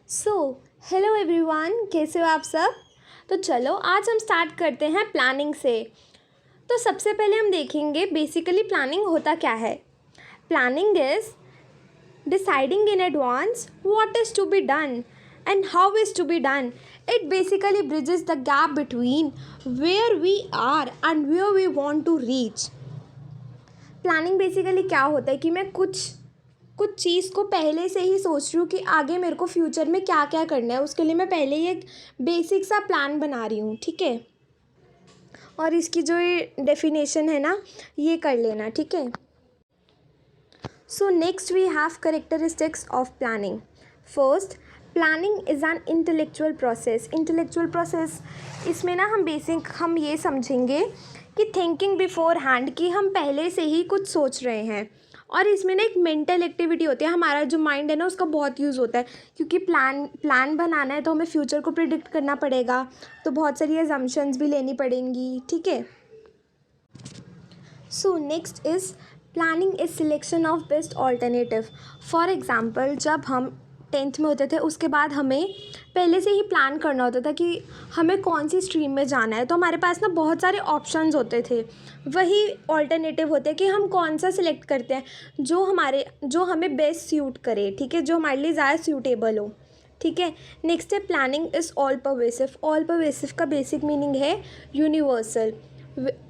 So hello everyone, कैसे हो आप सब। तो चलो आज हम स्टार्ट करते हैं प्लानिंग से। तो सबसे पहले हम देखेंगे बेसिकली प्लानिंग होता क्या है। Planning is deciding in advance what is to be done and how is to be done. It basically bridges the gap between where we are and where we want to reach. Planning basically क्या होता है कि मैं कुछ चीज़ को पहले से ही सोच रही हूँ कि आगे मेरे को फ्यूचर में क्या क्या करना है. उसके लिए मैं पहले ही एक बेसिक सा प्लान बना रही हूँ, ठीक है. और इसकी जो ये डेफिनेशन है ना, ये कर लेना, ठीक है. So next we have characteristics of planning. First, planning is an intellectual process. इसमें ना हम ये समझेंगे कि थिंकिंग बिफोर हैंड, कि हम पहले से ही कुछ सोच रहे हैं. और इसमें ना एक मेंटल एक्टिविटी होती है. हमारा जो माइंड है ना, उसका बहुत यूज़ होता है, क्योंकि प्लान बनाना है तो हमें फ्यूचर को प्रिडिक्ट करना पड़ेगा. तो बहुत सारी अजम्पशंस भी लेनी पड़ेंगी, ठीक है. So next is planning is selection of best alternative. For example, जब हम 10th में होते थे, उसके बाद हमें पहले से ही प्लान करना होता था कि हमें कौन सी स्ट्रीम में जाना है. तो हमारे पास ना बहुत सारे ऑप्शंस होते थे. वही ऑल्टरनेटिव होते हैं कि हम कौन सा सिलेक्ट करते हैं जो हमें बेस्ट सूट करे, ठीक है, जो हमारे लिए ज़्यादा सूटेबल हो, ठीक है. नेक्स्ट है planning is all pervasive. All pervasive का बेसिक मीनिंग है universal.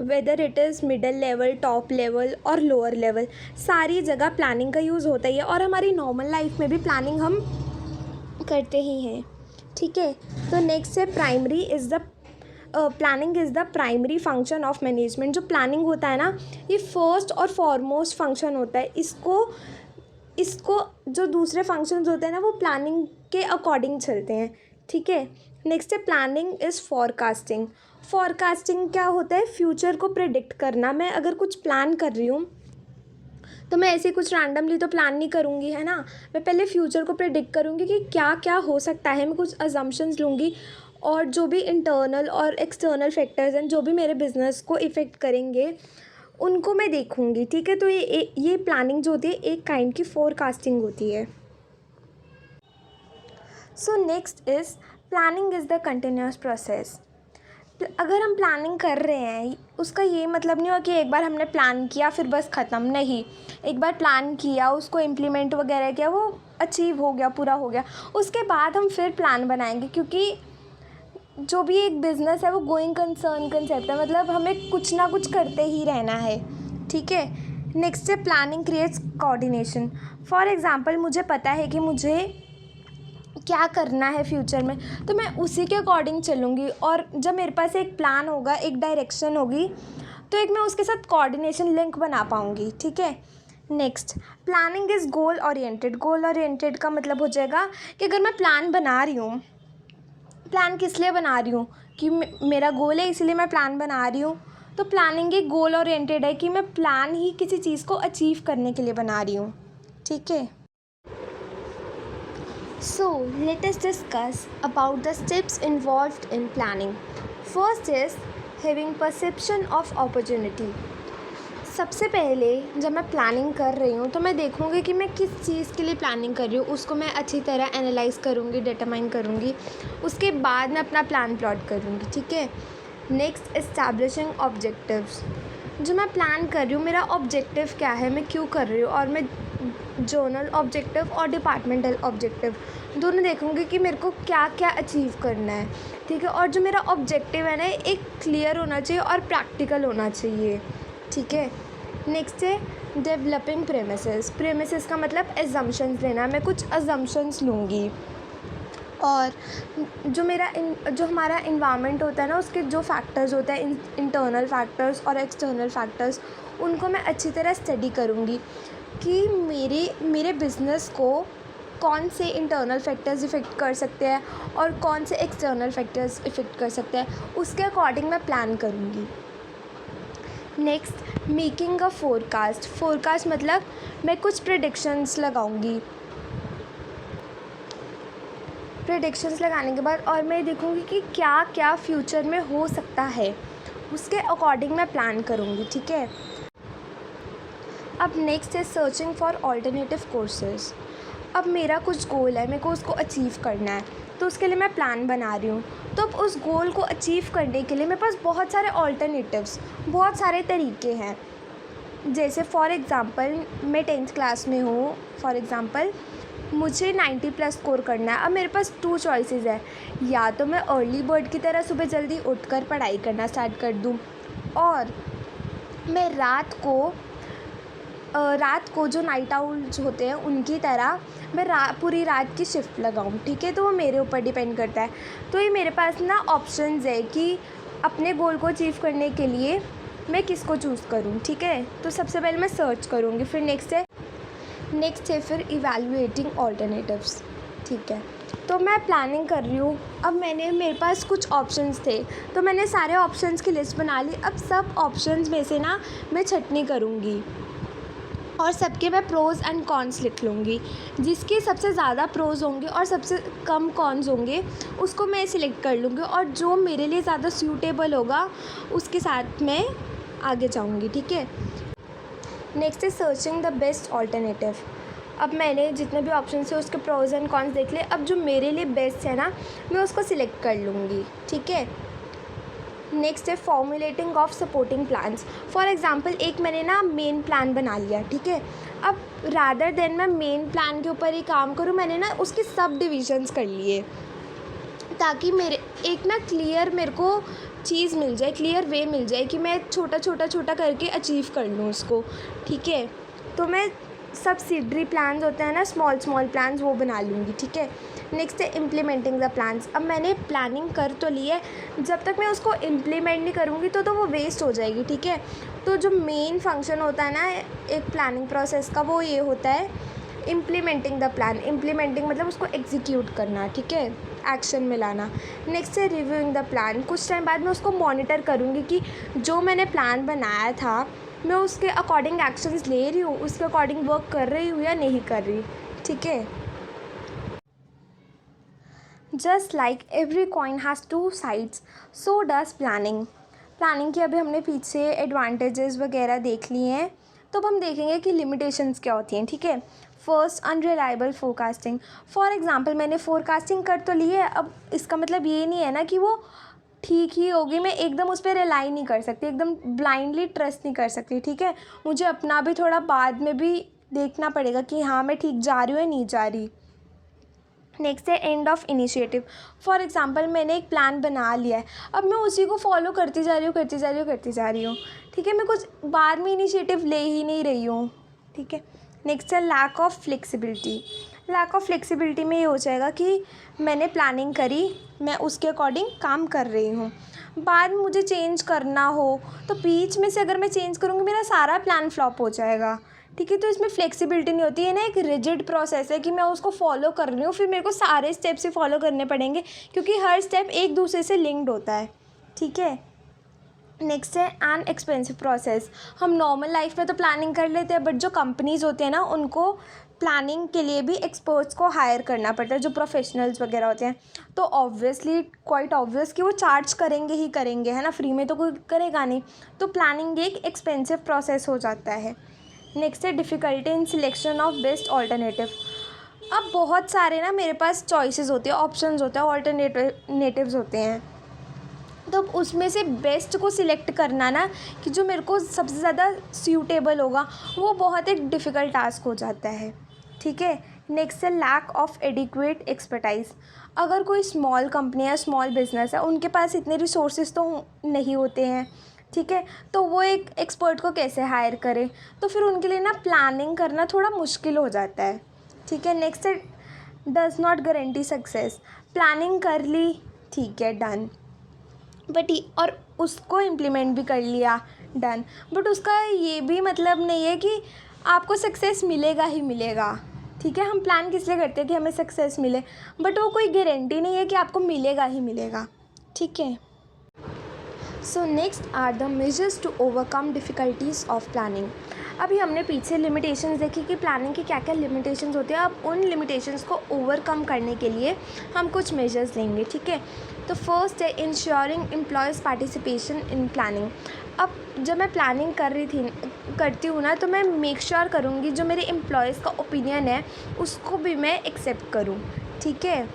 Whether it is middle level, top level और लोअर लेवल, सारी जगह प्लानिंग का यूज़ होता ही है. और हमारी नॉर्मल लाइफ में भी प्लानिंग हम करते ही हैं, ठीक है. तो नेक्स्ट है primary is the planning is the primary function of management. जो प्लानिंग होता है ना, ये फर्स्ट और फॉरमोस्ट फंक्शन होता है. इसको जो दूसरे फंक्शंस होते हैं ना, वो प्लानिंग के अकॉर्डिंग चलते हैं, ठीक है. नेक्स्ट है प्लानिंग इज़ फॉरकास्टिंग. फॉरकास्टिंग क्या होता है? फ्यूचर को प्रेडिक्ट करना. मैं अगर कुछ प्लान कर रही हूँ तो मैं ऐसे कुछ रैंडमली तो प्लान नहीं करूँगी, है ना. मैं पहले फ्यूचर को प्रेडिक्ट करूँगी कि क्या क्या हो सकता है. मैं कुछ अजम्पशंस लूँगी और जो भी इंटरनल और एक्सटर्नल फैक्टर्स हैं, जो भी मेरे बिज़नेस को इफ़ेक्ट करेंगे, उनको मैं देखूँगी, ठीक है. तो ये प्लानिंग जो होती है, एक काइंड की फोरकास्टिंग होती है. So next is planning is the continuous process. अगर हम प्लानिंग कर रहे हैं, उसका ये मतलब नहीं हो कि एक बार हमने प्लान किया फिर बस ख़त्म. नहीं, एक बार प्लान किया, उसको इम्प्लीमेंट वगैरह किया, वो अचीव हो गया, पूरा हो गया, उसके बाद हम फिर प्लान बनाएंगे. क्योंकि जो भी एक बिज़नेस है वो गोइंग कंसर्न कंसेप्ट है. मतलब हमें कुछ ना कुछ करते ही रहना है, ठीक है. नेक्स्ट है planning creates coordination. For example, मुझे पता है कि मुझे क्या करना है फ्यूचर में, तो मैं उसी के अकॉर्डिंग चलूँगी. और जब मेरे पास एक प्लान होगा, एक डायरेक्शन होगी, तो एक मैं उसके साथ कोऑर्डिनेशन लिंक बना पाऊँगी, ठीक है. Next, planning is goal oriented. Goal oriented का मतलब हो जाएगा कि अगर मैं प्लान बना रही हूँ, प्लान किस लिए बना रही हूँ, कि मेरा गोल है इसलिए मैं प्लान बना रही हूँ. तो प्लानिंग एक गोल ओरिएंटेड है कि मैं प्लान ही किसी चीज़ को अचीव करने के लिए बना रही हूँ, ठीक है. So, let us discuss about the steps involved in planning. First is having perception of opportunity. सबसे पहले जब मैं प्लानिंग कर रही हूँ तो मैं देखूँगी कि मैं किस चीज़ के लिए प्लानिंग कर रही हूँ. उसको मैं अच्छी तरह एनालाइज़ करूँगी, डिटरमाइन करूँगी. उसके बाद मैं अपना प्लान प्लॉट करूँगी, ठीक है. Next, establishing objectives. जो मैं प्लान कर रही हूँ, मेरा ऑब्जेक्टिव क्या है, मैं क्यों कर रही हूँ. और मैं जोनल ऑब्जेक्टिव और डिपार्टमेंटल ऑब्जेक्टिव दोनों देखूँगी कि मेरे को क्या क्या अचीव करना है, ठीक है. और जो मेरा ऑब्जेक्टिव है ना, एक क्लियर होना चाहिए और प्रैक्टिकल होना चाहिए, ठीक है. नेक्स्ट है डेवलपिंग प्रेमिसेस. प्रेमिसेस का मतलब एजम्पशंस लेना. मैं कुछ अजम्पशंस लूँगी. और जो हमारा इन्वायरमेंट होता है ना, उसके जो फैक्टर्स होते हैं, इंटरनल फैक्टर्स और एक्सटर्नल फैक्टर्स, उनको मैं अच्छी तरह स्टडी करूँगी कि मेरे बिज़नेस को कौन से इंटरनल फैक्टर्स इफ़ेक्ट कर सकते हैं और कौन से एक्सटर्नल फैक्टर्स इफ़ेक्ट कर सकते हैं. उसके अकॉर्डिंग मैं प्लान करूँगी. Next, making a forecast. Forecast मतलब मैं कुछ प्रेडिक्शंस लगाऊँगी. प्रेडिक्शंस लगाने के बाद और मैं देखूँगी कि क्या क्या फ्यूचर में हो सकता है, उसके अकॉर्डिंग मैं प्लान करूँगी, ठीक है. अब नेक्स्ट है सर्चिंग फॉर ऑल्टरनेटिव कोर्सेज. अब मेरा कुछ गोल है, मेरे को उसको अचीव करना है, तो उसके लिए मैं प्लान बना रही हूँ। तो अब उस गोल को अचीव करने के लिए मेरे पास बहुत सारे ऑल्टरनेटिव्स, बहुत सारे तरीके हैं। जैसे फॉर एग्ज़ाम्पल मैं 10th क्लास में हूँ, फॉर एग्ज़ाम्पल मुझे 90+ स्कोर करना है। अब मेरे पास 2 चॉइसेस है, या तो मैं अर्ली बर्ड की तरह सुबह जल्दी उठकर पढ़ाई करना स्टार्ट कर दूँ, और मैं रात को जो नाइट आउल्स होते हैं उनकी तरह मैं पूरी रात की शिफ्ट लगाऊं। ठीक है, तो वो मेरे ऊपर डिपेंड करता है। तो ये मेरे पास ना ऑप्शंस है कि अपने गोल को अचीव करने के लिए मैं किसको चूज़ करूं। ठीक है, तो सबसे पहले मैं सर्च करूंगी, फिर नेक्स्ट है फिर इवैल्यूएटिंग ऑल्टरनेटिव्स। ठीक है, तो मैं प्लानिंग कर रही हूँ। अब मेरे पास कुछ ऑप्शंस थे, तो मैंने सारे ऑप्शंस की लिस्ट बना ली। अब सब ऑप्शंस में से ना मैं छँटनी करूँगी और सबके मैं प्रोज़ एंड कॉन्स लिख लूँगी। जिसके सबसे ज़्यादा प्रोज़ होंगे और सबसे कम कॉन्स होंगे उसको मैं सिलेक्ट कर लूँगी, और जो मेरे लिए ज़्यादा सूटेबल होगा उसके साथ मैं आगे जाऊँगी। ठीक है, next is searching the best alternative. अब मैंने जितने भी ऑप्शन है उसके प्रोज़ एंड कॉन्स देख लिए। अब जो मेरे लिए बेस्ट है ना मैं उसको सिलेक्ट कर लूँगी। ठीक है, नेक्स्ट है formulating of supporting plans. For example एक मैंने ना मेन प्लान बना लिया। ठीक है, अब रादर देन मैं मेन प्लान के ऊपर ही काम करूँ, मैंने ना उसके सब डिविजन्स कर लिए, ताकि मेरे को चीज़ मिल जाए, क्लियर वे मिल जाए कि मैं छोटा करके अचीव कर लूँ उसको। ठीक है, तो मैं सब्सिडरी प्लान्स होते हैं ना, स्मॉल प्लान्स, वो बना लूँगी। ठीक है, नेक्स्ट है इम्प्लीमेंटिंग द प्लान्स। अब मैंने प्लानिंग कर तो ली है, जब तक मैं उसको इम्प्लीमेंट नहीं करूँगी तो वो वेस्ट हो जाएगी। ठीक है, तो जो मेन फंक्शन होता है ना एक प्लानिंग प्रोसेस का, वो ये होता है इम्प्लीमेंटिंग द प्लान। इम्प्लीमेंटिंग मतलब उसको एग्जीक्यूट करना। ठीक है, एक्शन में लाना। नेक्स्ट है रिव्यूइंग द प्लान। कुछ टाइम बाद मैं उसको मॉनिटर करूँगी कि जो मैंने प्लान बनाया था मैं उसके अकॉर्डिंग एक्शंस ले रही हूँ, उसके अकॉर्डिंग वर्क कर रही हूँ या नहीं कर रही। ठीक है, just like every coin has 2 sides, so does planning. Planning के अभी हमने पीछे एडवांटेजेस वगैरह देख लिए हैं, तो अब हम देखेंगे कि लिमिटेशंस क्या होती हैं। ठीक है, first unreliable forecasting. For example मैंने फोरकास्टिंग कर तो ली है, अब इसका मतलब ये नहीं है ना कि वो ठीक ही होगी। मैं एकदम उस पर रिलाई नहीं कर सकती, एकदम ब्लाइंडली ट्रस्ट नहीं कर सकती। ठीक है, मुझे अपना भी थोड़ा बाद में भी देखना पड़ेगा कि हाँ मैं ठीक जा रही हूँ या नहीं जा रही। नेक्स्ट है end of initiative. For example मैंने एक प्लान बना लिया है, अब मैं उसी को फॉलो करती जा रही हूँ। ठीक है, मैं कुछ बाद में इनिशिएटिव ले ही नहीं रही हूँ। ठीक है, नेक्स्ट है lack of flexibility. Lack of flexibility में ये हो जाएगा कि मैंने प्लानिंग करी, मैं उसके अकॉर्डिंग काम कर रही हूँ, बाद में मुझे चेंज करना हो तो बीच में से अगर मैं चेंज करूँगी मेरा सारा प्लान फ्लॉप हो जाएगा। ठीक है, तो इसमें फ्लेक्सिबिलिटी नहीं होती है ना, एक रिजिड प्रोसेस है कि मैं उसको फॉलो कर रही हूँ, फिर मेरे को सारे स्टेप्स ही फॉलो करने पड़ेंगे क्योंकि हर स्टेप एक दूसरे से लिंक्ड होता है। ठीक है, नेक्स्ट है एन एक्सपेंसिव प्रोसेस। हम नॉर्मल लाइफ में तो प्लानिंग कर लेते हैं, बट जो कंपनीज़ होती हैं ना उनको प्लानिंग के लिए भी एक्सपर्ट्स को हायर करना पड़ता है, जो प्रोफेशनल्स वगैरह होते हैं। तो ऑब्वियसली क्वाइट ऑब्वियस कि वो चार्ज करेंगे, है ना, फ्री में तो कोई करेगा नहीं। तो प्लानिंग एक एक्सपेंसिव प्रोसेस हो जाता है। नेक्स्ट है difficulty in selection of best alternative. अब बहुत सारे ना मेरे पास चॉइसेस होते हैं, ऑप्शंस होते हैं, ऑल्टरनेटिव्स होते हैं, तो उसमें से बेस्ट को सिलेक्ट करना ना कि जो मेरे को सबसे ज़्यादा सूटेबल होगा, वो बहुत एक डिफ़िकल्ट टास्क हो जाता है। ठीक है, नेक्स्ट है लैक ऑफ एडिक्वेट एक्सपर्टाइज। अगर कोई स्मॉल कंपनी है, स्मॉल बिजनेस है, उनके पास इतने रिसोर्सेज तो नहीं होते हैं। ठीक है, तो वो एक एक्सपर्ट को कैसे हायर करे, तो फिर उनके लिए ना प्लानिंग करना थोड़ा मुश्किल हो जाता है। ठीक है, नेक्स्ट है does not guarantee success. Planning कर ली, ठीक है, डन, बट और उसको इम्प्लीमेंट भी कर लिया, डन, बट उसका ये भी मतलब नहीं है कि आपको सक्सेस मिलेगा ही मिलेगा। ठीक है, हम प्लान किस लिए करते हैं कि हमें सक्सेस मिले, बट वो कोई गारंटी नहीं है कि आपको मिलेगा ही मिलेगा। ठीक है, so next are the measures to overcome difficulties of planning. अभी हमने पीछे लिमिटेशंस देखी कि प्लानिंग की क्या क्या लिमिटेशंस होती है। अब उन लिमिटेशंस को ओवरकम करने के लिए हम कुछ मेजर्स लेंगे। ठीक है, तो फर्स्ट है ensuring employees participation in planning. अब जब मैं प्लानिंग कर रही थी, करती हूँ ना, तो मैं मेक श्योर करूँगी जो मेरे एम्प्लॉयज़ का ओपिनियन है उसको भी मैं एक्सेप्ट करूँ, ठीक है,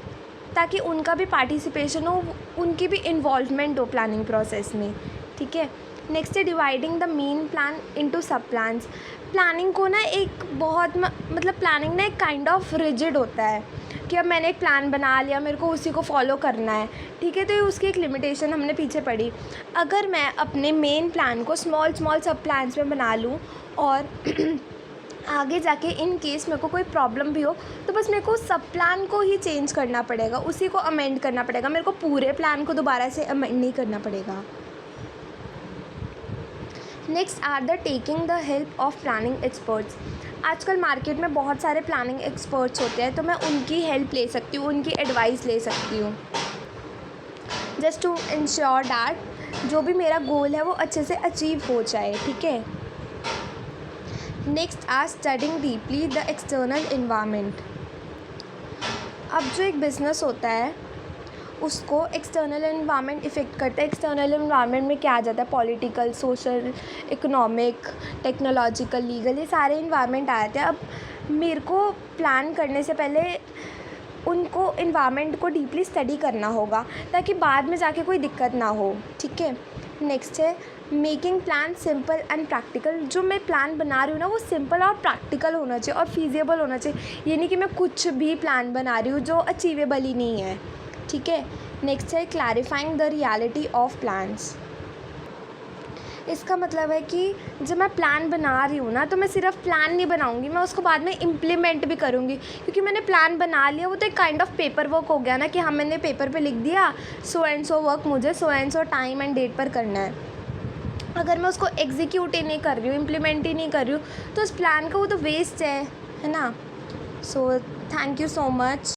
ताकि उनका भी पार्टिसिपेशन हो, उनकी भी इन्वॉल्वमेंट हो प्लानिंग प्रोसेस में, ठीक है। नेक्स्ट है dividing the main plan into सब प्लान्स। प्लानिंग को ना एक बहुत मतलब प्लानिंग ना एक काइंड ऑफ रिजिड होता है कि अब मैंने एक प्लान बना लिया, मेरे को उसी को फॉलो करना है, ठीक है। तो ये उसकी एक लिमिटेशन हमने पीछे पढ़ी। अगर मैं अपने मेन प्लान को स्मॉल स्मॉल सब प्लान्स में बना लूँ और आगे जाके इन केस मेरे को कोई प्रॉब्लम भी हो तो बस मेरे को सब प्लान को ही चेंज करना पड़ेगा, उसी को अमेंड करना पड़ेगा, मेरे को पूरे प्लान को दोबारा से अमेंड नहीं करना पड़ेगा। Next are the taking the help of planning experts. आजकल मार्केट में बहुत सारे प्लानिंग एक्सपर्ट्स होते हैं, तो मैं उनकी हेल्प ले सकती हूँ, उनकी एडवाइस ले सकती हूँ, जस्ट टू इंश्योर डैट जो भी मेरा गोल है वो अच्छे से अचीव हो जाए, ठीक है। Next are studying deeply the external environment. अब जो एक बिज़नेस होता है उसको एक्सटर्नल इन्वायरमेंट इफ़ेक्ट करता है। एक्सटर्नल इन्वायरमेंट में क्या आ जाता है, political, social, economic, technological, legal, ये सारे इन्वायरमेंट आ जाते हैं। अब मेरे को प्लान करने से पहले उनको इन्वायरमेंट को डीपली स्टडी करना होगा ताकि बाद में जाके कोई दिक्कत ना हो, ठीक है। नेक्स्ट है making plan simple and practical. जो मैं प्लान बना रही हूँ ना वो सिंपल और प्रैक्टिकल होना चाहिए और फीजिबल होना चाहिए, ये नहीं कि मैं कुछ भी प्लान बना रही हूँ जो अचीवेबल ही नहीं है, ठीक है। नेक्स्ट है clarifying the reality of plans. इसका मतलब है कि जब मैं प्लान बना रही हूँ ना तो मैं सिर्फ प्लान नहीं बनाऊँगी, मैं उसको बाद में इम्प्लीमेंट भी करूँगी, क्योंकि मैंने प्लान बना लिया वो तो एक काइंड ऑफ पेपर वर्क हो गया ना कि हाँ मैंने पेपर पे लिख दिया सो एंड सो वर्क मुझे so and so time and date पर करना है। अगर मैं उसको एग्जीक्यूट ही नहीं कर रही हूँ, इम्प्लीमेंट ही नहीं कर रही हूँ तो उस प्लान का वो तो वेस्ट है ना। So thank you so much.